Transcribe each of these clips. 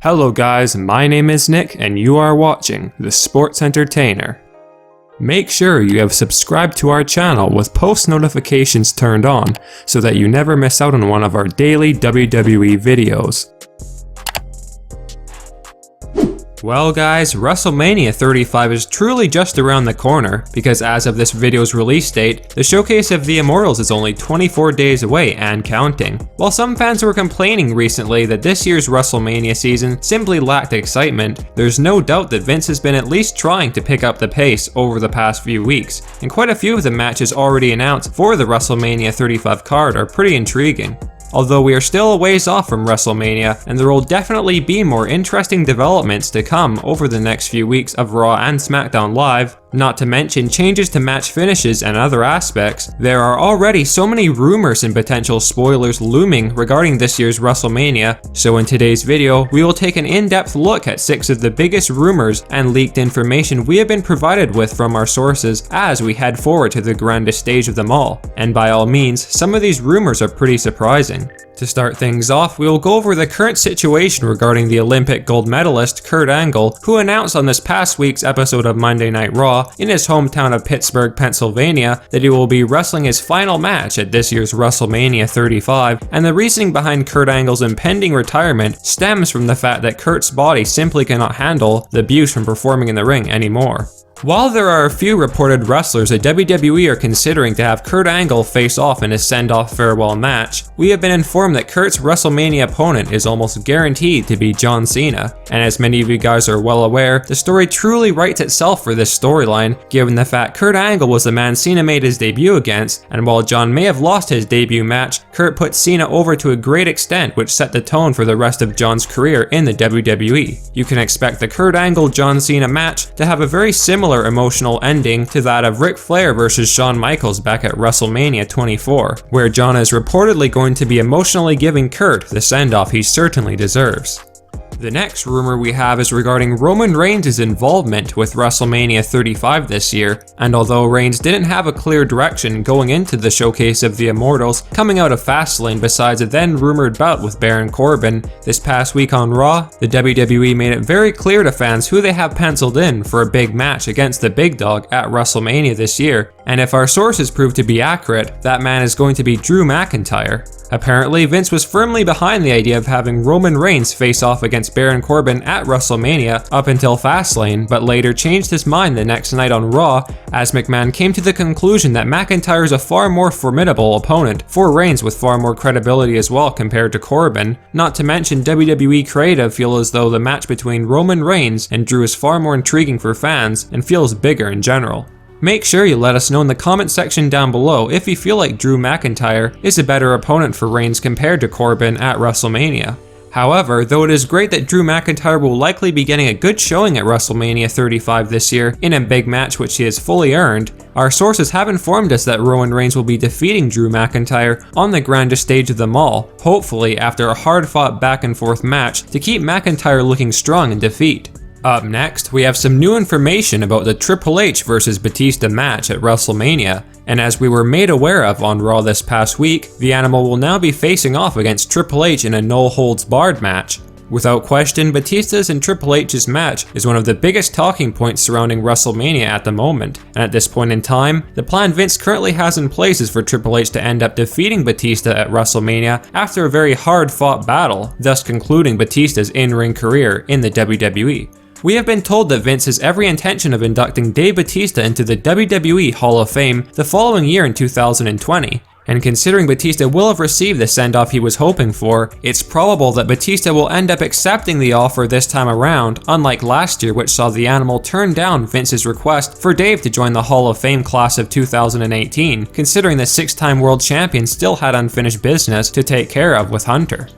Hello guys, my name is Nick and you are watching The Sports Entertainer. Make sure you have subscribed to our channel with post notifications turned on so that you never miss out on one of our daily WWE videos. Well guys, WrestleMania 35 is truly just around the corner because as of this video's release date, the Showcase of the Immortals is only 24 days away and counting. While some fans were complaining recently that this year's WrestleMania season simply lacked excitement, there's no doubt that Vince has been at least trying to pick up the pace over the past few weeks, and quite a few of the matches already announced for the WrestleMania 35 card are pretty intriguing. Although we are still a ways off from WrestleMania, and there will definitely be more interesting developments to come over the next few weeks of Raw and SmackDown Live, not to mention changes to match finishes and other aspects, there are already so many rumors and potential spoilers looming regarding this year's WrestleMania, so in today's video, we will take an in-depth look at 6 of the biggest rumors and leaked information we have been provided with from our sources as we head forward to the grandest stage of them all, and by all means, some of these rumors are pretty surprising. To start things off, we will go over the current situation regarding the Olympic gold medalist Kurt Angle, who announced on this past week's episode of Monday Night Raw in his hometown of Pittsburgh, Pennsylvania, that he will be wrestling his final match at this year's WrestleMania 35, and the reasoning behind Kurt Angle's impending retirement stems from the fact that Kurt's body simply cannot handle the abuse from performing in the ring anymore. While there are a few reported wrestlers that WWE are considering to have Kurt Angle face off in a send-off farewell match, we have been informed that Kurt's WrestleMania opponent is almost guaranteed to be John Cena, and as many of you guys are well aware, the story truly writes itself for this storyline, given the fact Kurt Angle was the man Cena made his debut against, and while John may have lost his debut match, Kurt put Cena over to a great extent which set the tone for the rest of John's career in the WWE. You can expect the Kurt Angle-John Cena match to have a very similar emotional ending to that of Ric Flair versus Shawn Michaels back at WrestleMania 24, where John is reportedly going to be emotionally giving Kurt the send-off he certainly deserves. The next rumor we have is regarding Roman Reigns' involvement with WrestleMania 35 this year, and although Reigns didn't have a clear direction going into the Showcase of the Immortals coming out of Fastlane besides a then rumored bout with Baron Corbin, this past week on Raw, the WWE made it very clear to fans who they have penciled in for a big match against the big dog at WrestleMania this year, and if our sources prove to be accurate, that man is going to be Drew McIntyre. Apparently, Vince was firmly behind the idea of having Roman Reigns face off against Baron Corbin at WrestleMania up until Fastlane, but later changed his mind the next night on Raw as McMahon came to the conclusion that McIntyre is a far more formidable opponent for Reigns with far more credibility as well compared to Corbin. Not to mention WWE creative feel as though the match between Roman Reigns and Drew is far more intriguing for fans and feels bigger in general. Make sure you let us know in the comment section down below if you feel like Drew McIntyre is a better opponent for Reigns compared to Corbin at WrestleMania. However, though it is great that Drew McIntyre will likely be getting a good showing at WrestleMania 35 this year in a big match which he has fully earned, our sources have informed us that Roman Reigns will be defeating Drew McIntyre on the grandest stage of them all, hopefully after a hard-fought back-and-forth match to keep McIntyre looking strong in defeat. Up next, we have some new information about the Triple H vs Batista match at WrestleMania, and as we were made aware of on Raw this past week, the Animal will now be facing off against Triple H in a no-holds-barred match. Without question, Batista's and Triple H's match is one of the biggest talking points surrounding WrestleMania at the moment, and at this point in time, the plan Vince currently has in place is for Triple H to end up defeating Batista at WrestleMania after a very hard-fought battle, thus concluding Batista's in-ring career in the WWE. We have been told that Vince has every intention of inducting Dave Batista into the WWE Hall of Fame the following year in 2020, and considering Batista will have received the send-off he was hoping for, it's probable that Batista will end up accepting the offer this time around, unlike last year which saw the Animal turn down Vince's request for Dave to join the Hall of Fame class of 2018, considering the 6-time world champion still had unfinished business to take care of with Hunter.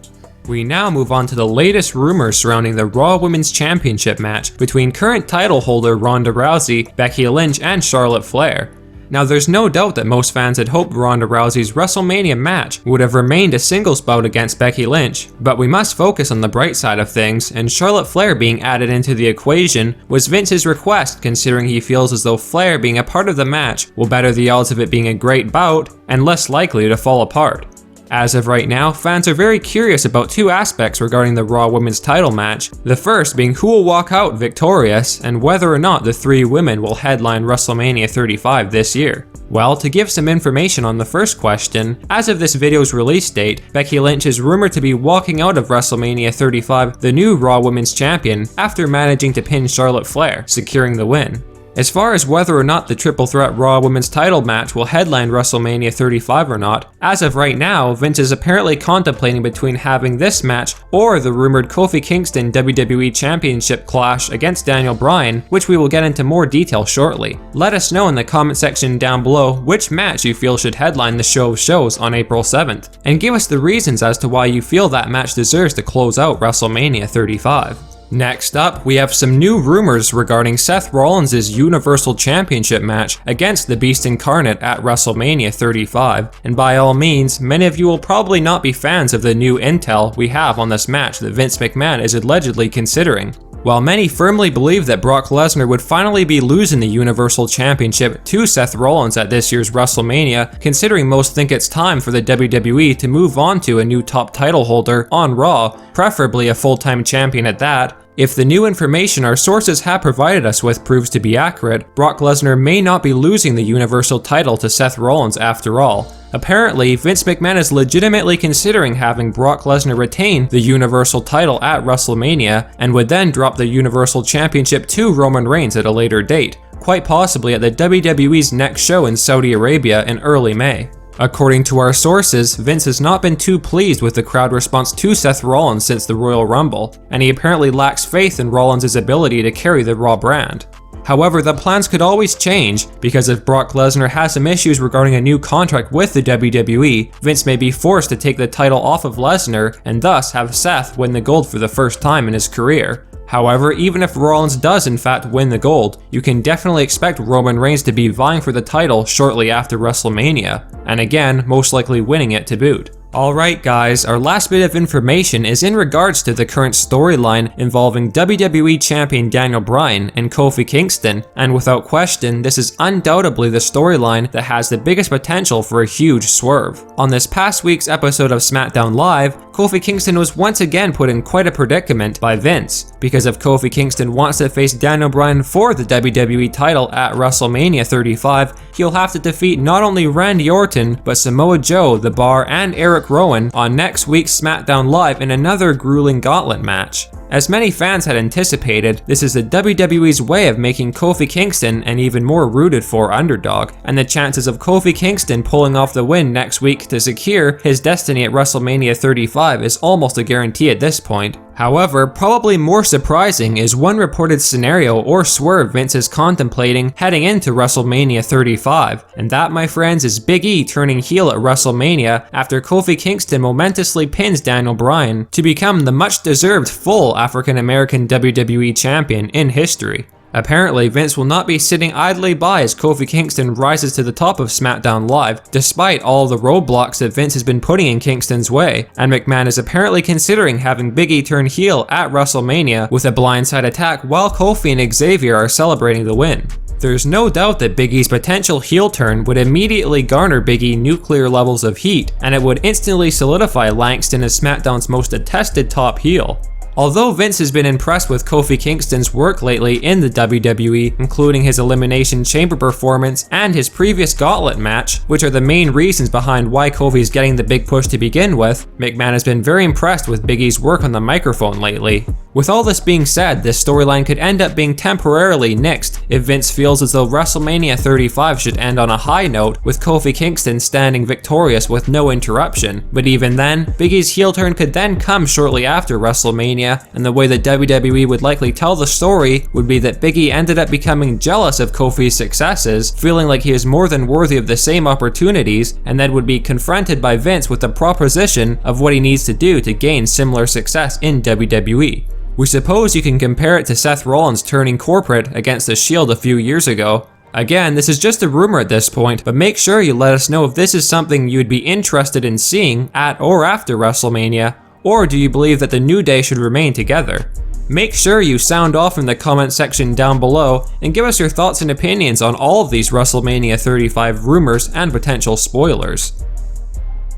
We now move on to the latest rumors surrounding the Raw Women's Championship match between current title holder Ronda Rousey, Becky Lynch, and Charlotte Flair. Now there's no doubt that most fans had hoped Ronda Rousey's WrestleMania match would have remained a singles bout against Becky Lynch, but we must focus on the bright side of things, and Charlotte Flair being added into the equation was Vince's request, considering he feels as though Flair being a part of the match will better the odds of it being a great bout and less likely to fall apart. As of right now, fans are very curious about two aspects regarding the Raw Women's title match, the first being who will walk out victorious and whether or not the three women will headline WrestleMania 35 this year. Well, to give some information on the first question, as of this video's release date, Becky Lynch is rumored to be walking out of WrestleMania 35 the new Raw Women's Champion after managing to pin Charlotte Flair, securing the win. As far as whether or not the Triple Threat Raw Women's title match will headline WrestleMania 35 or not, as of right now, Vince is apparently contemplating between having this match or the rumored Kofi Kingston WWE Championship clash against Daniel Bryan, which we will get into more detail shortly. Let us know in the comment section down below which match you feel should headline the show of shows on April 7th, and give us the reasons as to why you feel that match deserves to close out WrestleMania 35. Next up, we have some new rumors regarding Seth Rollins' Universal Championship match against the Beast Incarnate at WrestleMania 35, and by all means, many of you will probably not be fans of the new intel we have on this match that Vince McMahon is allegedly considering. While many firmly believe that Brock Lesnar would finally be losing the Universal Championship to Seth Rollins at this year's WrestleMania, considering most think it's time for the WWE to move on to a new top title holder on Raw, preferably a full-time champion at that, if the new information our sources have provided us with proves to be accurate, Brock Lesnar may not be losing the Universal title to Seth Rollins after all. Apparently, Vince McMahon is legitimately considering having Brock Lesnar retain the Universal title at WrestleMania, and would then drop the Universal Championship to Roman Reigns at a later date, quite possibly at the WWE's next show in Saudi Arabia in early May. According to our sources, Vince has not been too pleased with the crowd response to Seth Rollins since the Royal Rumble, and he apparently lacks faith in Rollins' ability to carry the Raw brand. However, the plans could always change, because if Brock Lesnar has some issues regarding a new contract with the WWE, Vince may be forced to take the title off of Lesnar and thus have Seth win the gold for the first time in his career. However, even if Rollins does in fact win the gold, you can definitely expect Roman Reigns to be vying for the title shortly after WrestleMania, and again, most likely winning it to boot. Alright guys, our last bit of information is in regards to the current storyline involving WWE Champion Daniel Bryan and Kofi Kingston, and without question, this is undoubtedly the storyline that has the biggest potential for a huge swerve. On this past week's episode of SmackDown Live, Kofi Kingston was once again put in quite a predicament by Vince, because if Kofi Kingston wants to face Daniel Bryan for the WWE title at WrestleMania 35, he'll have to defeat not only Randy Orton, but Samoa Joe, The Bar, and Eric Rowan on next week's SmackDown Live in another grueling gauntlet match. As many fans had anticipated, this is the WWE's way of making Kofi Kingston an even more rooted for underdog, and the chances of Kofi Kingston pulling off the win next week to secure his destiny at WrestleMania 35 is almost a guarantee at this point. However, probably more surprising is one reported scenario or swerve Vince is contemplating heading into WrestleMania 35, and that, my friends, is Big E turning heel at WrestleMania after Kofi Kingston momentously pins Daniel Bryan to become the much-deserved full African-American WWE champion in history. Apparently, Vince will not be sitting idly by as Kofi Kingston rises to the top of SmackDown Live, despite all the roadblocks that Vince has been putting in Kingston's way, and McMahon is apparently considering having Big E turn heel at WrestleMania with a blindside attack while Kofi and Xavier are celebrating the win. There's no doubt that Big E's potential heel turn would immediately garner Big E nuclear levels of heat, and it would instantly solidify Langston as SmackDown's most attested top heel. Although Vince has been impressed with Kofi Kingston's work lately in the WWE, including his Elimination Chamber performance and his previous Gauntlet match, which are the main reasons behind why Kofi's getting the big push to begin with, McMahon has been very impressed with Big E's work on the microphone lately. With all this being said, this storyline could end up being temporarily nixed if Vince feels as though WrestleMania 35 should end on a high note with Kofi Kingston standing victorious with no interruption, but even then, Big E's heel turn could then come shortly after WrestleMania, and the way that WWE would likely tell the story would be that Big E ended up becoming jealous of Kofi's successes, feeling like he is more than worthy of the same opportunities, and then would be confronted by Vince with the proposition of what he needs to do to gain similar success in WWE. We suppose you can compare it to Seth Rollins turning corporate against The Shield a few years ago. Again, this is just a rumor at this point, but make sure you let us know if this is something you'd be interested in seeing at or after WrestleMania, or do you believe that the New Day should remain together? Make sure you sound off in the comment section down below and give us your thoughts and opinions on all of these WrestleMania 35 rumors and potential spoilers.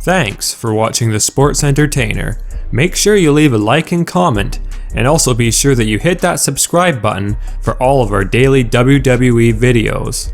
Thanks for watching The Sports Entertainer. Make sure you leave a like and comment, and also be sure that you hit that subscribe button for all of our daily WWE videos.